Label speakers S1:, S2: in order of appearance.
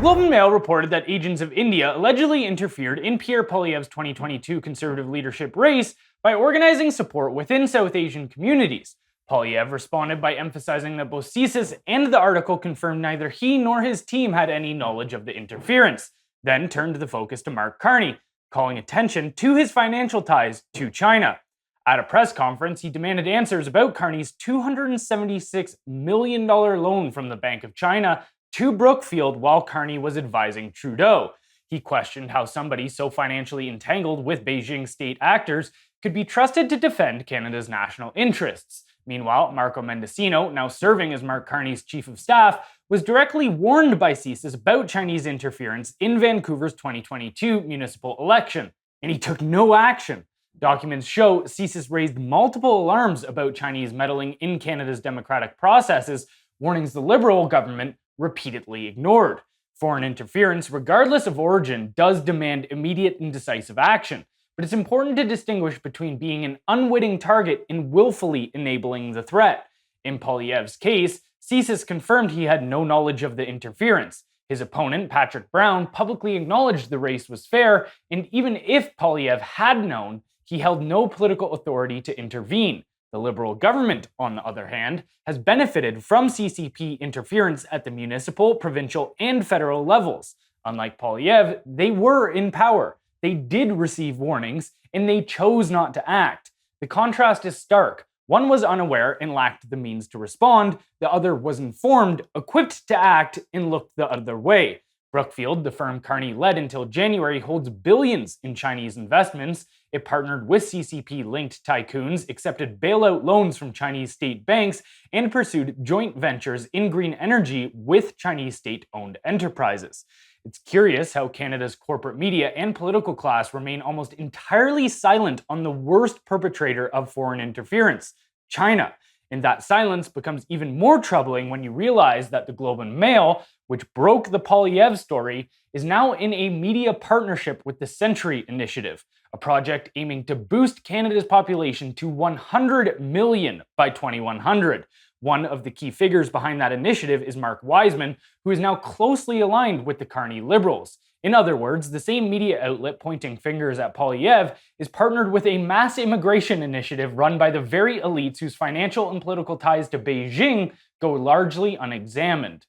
S1: Globe and Mail reported that agents of India allegedly interfered in Pierre Poilievre's 2022 conservative leadership race by organizing support within South Asian communities. Poilievre responded by emphasizing that both CSIS and the article confirmed neither he nor his team had any knowledge of the interference, then turned the focus to Mark Carney, calling attention to his financial ties to China. At a press conference, he demanded answers about Carney's $276 million loan from the Bank of China to Brookfield while Carney was advising Trudeau. He questioned how somebody so financially entangled with Beijing state actors could be trusted to defend Canada's national interests. Meanwhile, Marco Mendicino, now serving as Mark Carney's chief of staff, was directly warned by CSIS about Chinese interference in Vancouver's 2022 municipal election, and he took no action. Documents show CSIS raised multiple alarms about Chinese meddling in Canada's democratic processes, warnings the Liberal government repeatedly ignored. Foreign interference, regardless of origin, does demand immediate and decisive action, but it's important to distinguish between being an unwitting target and willfully enabling the threat. In Poilievre's case, CSIS confirmed he had no knowledge of the interference. His opponent, Patrick Brown, publicly acknowledged the race was fair, and even if Poilievre had known, he held no political authority to intervene. The Liberal government, on the other hand, has benefited from CCP interference at the municipal, provincial, and federal levels. Unlike Poilievre, they were in power. They did receive warnings, and they chose not to act. The contrast is stark. One was unaware and lacked the means to respond. The other was informed, equipped to act, and looked the other way. Brookfield, the firm Carney led until January, holds billions in Chinese investments. It partnered with CCP-linked tycoons, accepted bailout loans from Chinese state banks, and pursued joint ventures in green energy with Chinese state-owned enterprises. It's curious how Canada's corporate media and political class remain almost entirely silent on the worst perpetrator of foreign interference, China. And that silence becomes even more troubling when you realize that the Globe and Mail, which broke the Poilievre story, is now in a media partnership with the Century Initiative, a project aiming to boost Canada's population to 100 million by 2100. One of the key figures behind that initiative is Mark Wiseman, who is now closely aligned with the Carney Liberals. In other words, the same media outlet pointing fingers at Poilievre is partnered with a mass immigration initiative run by the very elites whose financial and political ties to Beijing go largely unexamined.